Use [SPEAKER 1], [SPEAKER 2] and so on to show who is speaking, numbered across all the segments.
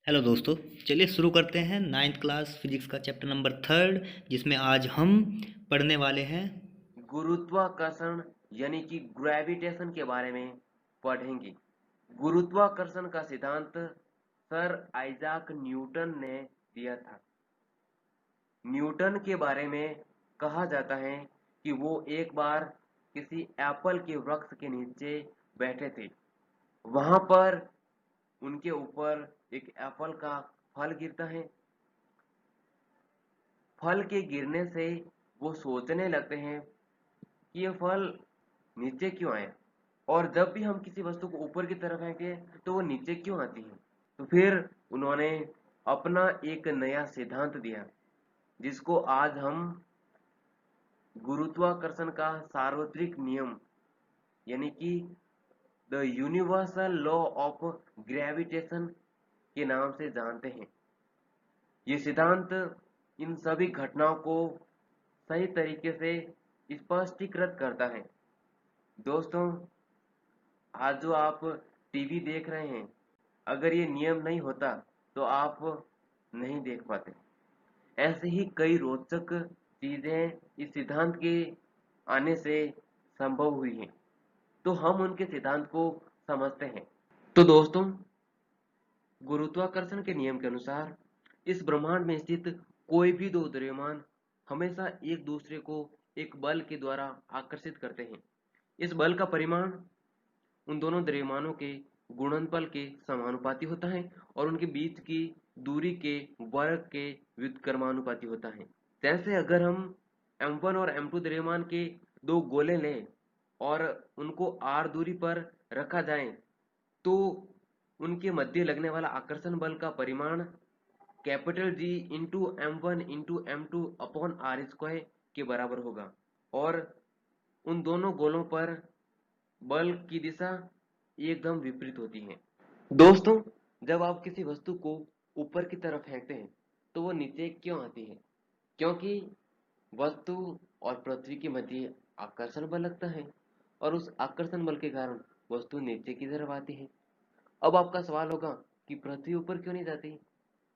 [SPEAKER 1] Hello दोस्तों। चलिए शुरू करते हैं नाइन्थ क्लास फिजिक्स का चैप्टर नंबर थर्ड, जिसमें आज हम पढ़ने वाले हैं।
[SPEAKER 2] गुरुत्वाकर्षण यानी कि ग्रेविटेशन के बारे में पढ़ेंगे। गुरुत्वाकर्षण का सिद्धांत सर आइजैक न्यूटन ने दिया था। न्यूटन के बारे में कहा जाता है कि वो एक बार किसी एप्पल के वृक्ष के नीचे बैठे थे। वहां पर उनके ऊपर एक एप्पल का फल गिरता है। फल के गिरने से वो सोचने लगते हैं कि ये फल नीचे क्यों आए, और जब भी हम किसी वस्तु को ऊपर की तरफ फेंकते हैं तो वो नीचे क्यों आती है। तो फिर उन्होंने अपना एक नया सिद्धांत दिया, जिसको आज हम गुरुत्वाकर्षण का सार्वत्रिक नियम यानी कि the universal law of gravitation के नाम से जानते हैं। ये सिद्धांत इन सभी घटनाओं को सही तरीके से स्पष्टीकृत करता है। दोस्तों, आज जो आप टीवी देख रहे हैं, अगर ये नियम नहीं होता तो आप नहीं देख पाते। ऐसे ही कई रोचक चीजें इस सिद्धांत के आने से संभव हुई हैं, तो हम उनके सिद्धांत को समझते हैं। तो दोस्तों, गुरुत्वाकर्षण के नियम के अनुसार इस ब्रह्मांड में स्थित कोई भी दो द्रव्यमान हमेशा एक दूसरे को एक बल के द्वारा आकर्षित करते हैं। इस बल का परिमाण उन दोनों द्रव्यमानों के गुणनफल के समानुपाती होता है और उनके बीच की दूरी के वर्ग के व्युत्क्रमानुपाती होता है। जैसे अगर हम m1 और m2 द्रव्यमान के दो गोले लें और उनको r दूरी पर रखा जाए, तो उनके मध्य लगने वाला आकर्षण बल का परिमाण capital G into m1 into m2 upon R square के बराबर होगा, और उन दोनों गोलों पर बल की दिशा एकदम विपरीत होती है। दोस्तों, जब आप किसी वस्तु को ऊपर की तरफ फेंकते हैं तो वो नीचे क्यों आती है? क्योंकि वस्तु और पृथ्वी के मध्य आकर्षण बल लगता है, और उस आकर्षण बल के कारण वस्तु नीचे की तरफ आती है। अब आपका सवाल होगा कि पृथ्वी ऊपर क्यों नहीं जाती?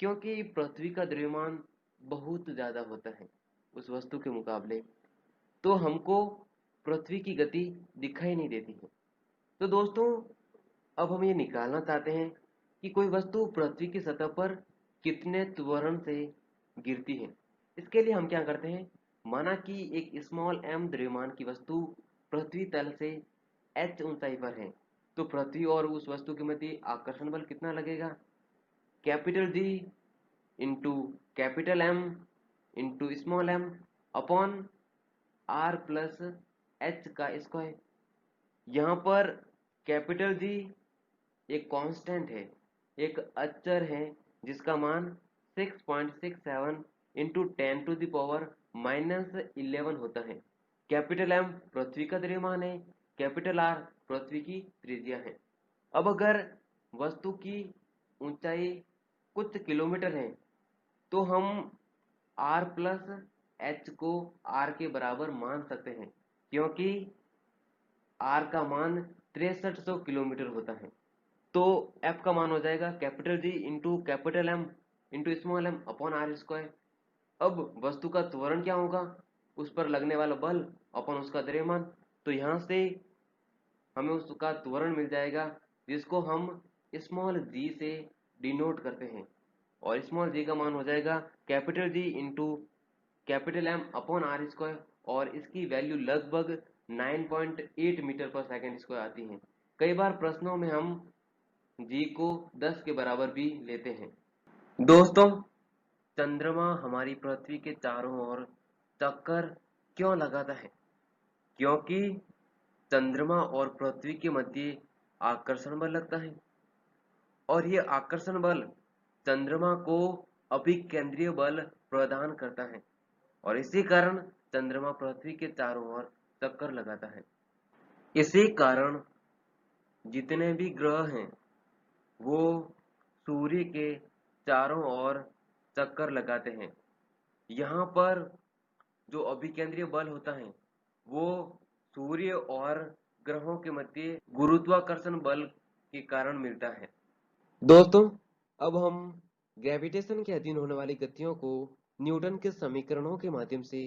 [SPEAKER 2] क्योंकि पृथ्वी का द्रव्यमान बहुत ज्यादा होता है उस वस्तु के मुकाबले, तो हमको पृथ्वी की गति दिखाई नहीं देती है। तो दोस्तों, अब हम ये निकालना चाहते हैं कि कोई वस्तु पृथ्वी की सतह पर कितने त्वरण से गिरती है। इसके लिए हम क्या करते हैं, माना कि एक स्मॉल m द्रव्यमान की वस्तु पृथ्वी तल से h ऊंचाई पर है, तो पृथ्वी और उस वस्तु के मध्य आकर्षण बल कितना लगेगा? Capital G into capital M into small m upon r plus h का स्क्वायर। यहाँ पर कैपिटल G एक कांस्टेंट है, एक अचर है, जिसका मान 6.67 इंटू 10 टू द पावर -11 होता है। कैपिटल M पृथ्वी का द्रव्यमान है, कैपिटल R पृथ्वी की त्रिज्या है। अब अगर वस्तु की ऊंचाई कुछ किलोमीटर है, तो हम R प्लस H को R के बराबर मान सकते हैं, क्योंकि R का मान 6300 किलोमीटर होता है। तो F का मान हो जाएगा capital G into capital M into small m upon R square. अब वस्तु का त्वरण क्या होगा? उस पर लगने वाला बल अपॉन उसका द्रव्यमान। तो यहाँ से हमें उसका त्वरण मिल जाएगा, जिसको हम स्मॉल g से डिनोट करते हैं, और स्मॉल g का मान हो जाएगा capital G into capital M upon R square, और इसकी वैल्यू लगभग 9.8 मीटर पर सेकेंड स्क्वायर आती है। कई बार प्रश्नों में हम g को 10 के बराबर भी लेते हैं। दोस्तों, चंद्रमा हमारी पृथ्वी के चारों ओर चक्कर क्यों लगाता है? क्योंकि चंद्रमा और पृथ्वी के मध्य आकर्षण बल लगता है, और ये आकर्षण बल चंद्रमा को अभिकेंद्रीय बल प्रदान करता है, और इसी कारण चंद्रमा पृथ्वी के चारों ओर चक्कर लगाता है। इसी कारण जितने भी ग्रह हैं वो सूर्य के चारों ओर चक्कर लगाते हैं। यहाँ पर जो अभिकेंद्रीय बल होता है वो सूर्य और ग्रहों के मध्य गुरुत्वाकर्षण बल के कारण मिलता है। दोस्तों, अब हम ग्रेविटेशन के अधीन होने वाली गतियों को न्यूटन के समीकरणों के माध्यम से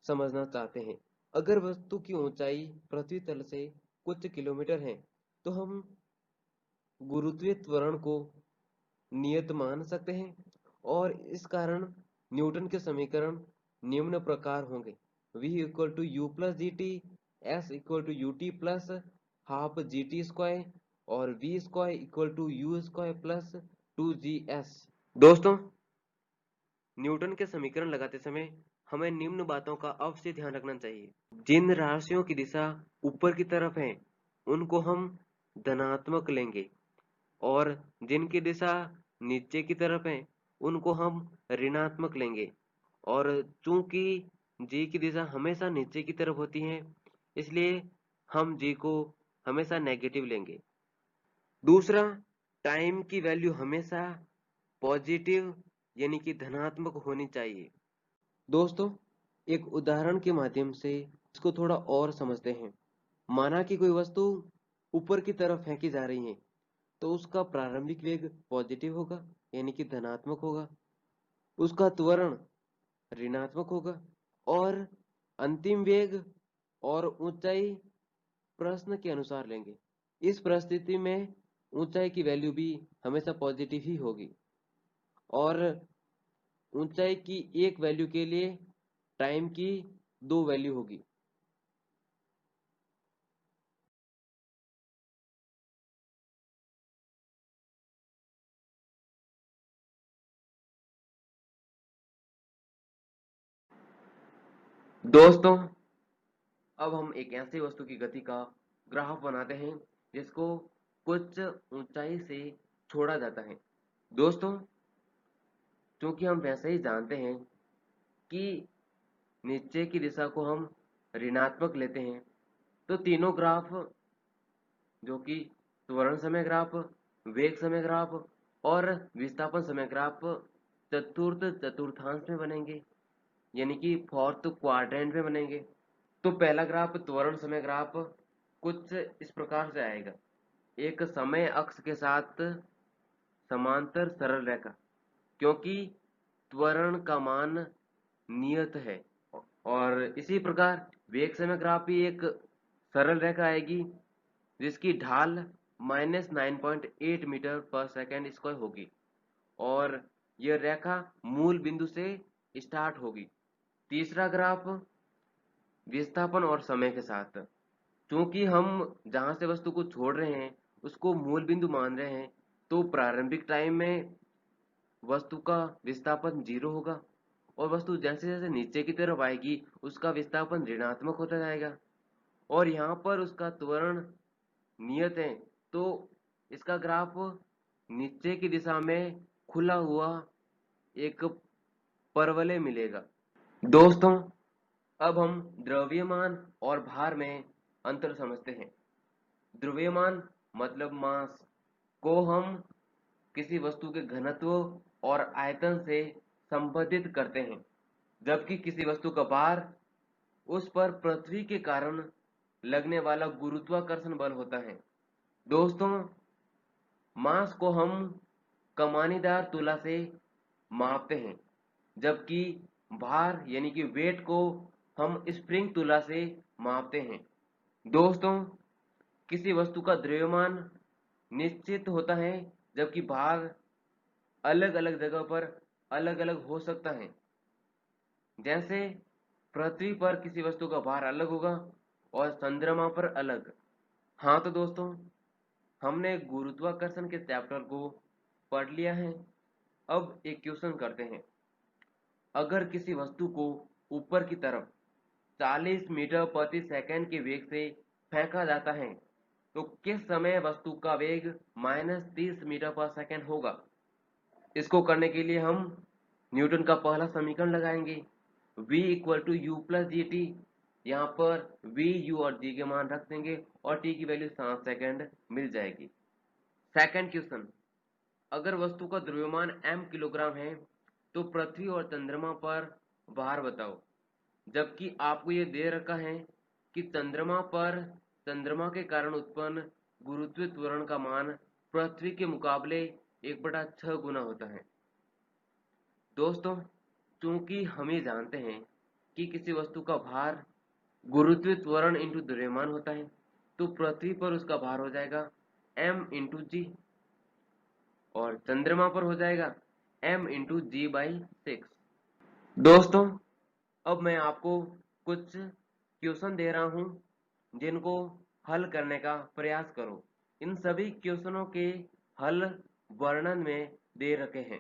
[SPEAKER 2] समझना चाहते हैं। अगर वस्तु की ऊंचाई पृथ्वी तल से कुछ किलोमीटर है तो हम गुरुत्वीय त्वरण को नियत मान सकते हैं और इस कारण न्यूटन के समीकरण निम्न प्रकार होंगे। v equal to U plus G T, S equal to U T plus half G T square और v square equal to U square plus 2g's। दोस्तों, न्यूटन के समीकरण लगाते समय हमें निम्न बातों का अवश्य ध्यान रखना चाहिए। जिन राशियों की दिशा ऊपर की तरफ है उनको हम धनात्मक लेंगे और जिनकी दिशा नीचे की तरफ है उनको हम ऋणात्मक लेंगे। और चूंकि जी की दिशा हमेशा नीचे की तरफ होती है इसलिए हम जी को हमेशा नेगेटिव लेंगे। दूसरा, टाइम की वैल्यू हमेशा पॉजिटिव यानी कि धनात्मक होनी चाहिए। दोस्तों, एक उदाहरण के माध्यम से इसको थोड़ा और समझते हैं। माना कि कोई वस्तु ऊपर की तरफ फेंकी जा रही है तो उसका प्रारंभिक वेग पॉजिटिव होगा यानी कि धनात्मक होगा, उसका त्वरण ऋणात्मक होगा और अंतिम वेग और ऊंचाई प्रश्न के अनुसार लेंगे। इस परिस्थिति में ऊंचाई की वैल्यू भी हमेशा पॉजिटिव ही होगी और ऊंचाई की एक वैल्यू के लिए टाइम की दो वैल्यू होगी। दोस्तों, अब हम एक ऐसी वस्तु की गति का ग्राफ बनाते हैं जिसको कुछ ऊंचाई से छोड़ा जाता है। दोस्तों, क्योंकि हम वैसे ही जानते हैं कि नीचे की दिशा को हम ऋणात्मक लेते हैं तो तीनों ग्राफ जो कि त्वरण समय ग्राफ, वेग समय ग्राफ और विस्थापन समय ग्राफ चतुर्थ चतुर्थांश में बनेंगे यानी कि फोर्थ क्वाड्रेंट में बनेंगे। तो पहला ग्राफ त्वरण समय ग्राफ कुछ इस प्रकार से आएगा। एक समय अक्ष के साथ समांतर सरल रेखा, क्योंकि त्वरण का मान नियत है। और इसी प्रकार वेग समय ग्राफ भी एक सरल रेखा आएगी जिसकी ढाल -9.8 मीटर पर सेकेंड स्क्वायर होगी और यह रेखा मूल बिंदु से स्टार्ट होगी। तीसरा ग्राफ विस्थापन और समय के साथ, क्योंकि हम जहां से वस्तु को छोड़ रहे हैं उसको मूल बिंदु मान रहे हैं तो प्रारंभिक टाइम में वस्तु का विस्थापन 0 होगा और वस्तु जैसे जैसे नीचे की तरफ आएगी उसका विस्थापन ऋणात्मक होता जाएगा और यहाँ पर उसका त्वरण नियत है तो इसका ग्राफ नीचे की दिशा में खुला हुआ एक परवलय मिलेगा। दोस्तों, अब हम द्रव्यमान और भार में अंतर समझते हैं। द्रव्यमान मतलब मास को हम किसी वस्तु के घनत्व और आयतन से संबंधित करते हैं, जबकि किसी वस्तु का भार उस पर पृथ्वी के कारण लगने वाला गुरुत्वाकर्षण बल होता है। दोस्तों, मास को हम कमानीदार तुला से मापते हैं, जबकि भार यानी कि वेट को हम स्प्रिंग तुला से मापते हैं। दोस्तों, किसी वस्तु का द्रव्यमान निश्चित होता है जबकि भार अलग अलग जगह पर अलग अलग हो सकता है। जैसे पृथ्वी पर किसी वस्तु का भार अलग होगा और चंद्रमा पर अलग। हाँ तो दोस्तों, हमने गुरुत्वाकर्षण के चैप्टर को पढ़ लिया है। अब एक क्वेश्चन करते हैं। अगर किसी वस्तु को ऊपर की तरफ 40 मीटर प्रति सेकंड के वेग से फेंका जाता है तो किस समय वस्तु का वेग -30 मीटर पर सेकंड होगा? इसको करने के लिए हम न्यूटन का पहला समीकरण लगाएंगे, v equal to U plus G T. यहाँ पर v, u और g के मान रख देंगे और t की वैल्यू 7 सेकंड मिल जाएगी। सेकंड क्वेश्चन, अगर वस्तु का द्रव्यमान m किलोग्राम है तो पृथ्वी और चंद्रमा पर भार बताओ, जबकि आपको ये दे रखा है कि चंद्रमा पर चंद्रमा के कारण उत्पन्न गुरुत्वीय त्वरण का मान पृथ्वी के मुकाबले 1/6 गुना होता है। दोस्तों, चूंकि हम ये जानते हैं कि किसी वस्तु का भार गुरुत्वीय त्वरण इंटू द्रव्यमान होता है, तो पृथ्वी पर उसका भार हो जाएगा m इंटू जी, और चंद्रमा पर हो जाएगा m इंटू G/6। दोस्तों, अब मैं आपको कुछ क्वेश्चन दे रहा हूं जिनको हल करने का प्रयास करो। इन सभी क्वेश्चनों के हल वर्णन में दे रखे हैं।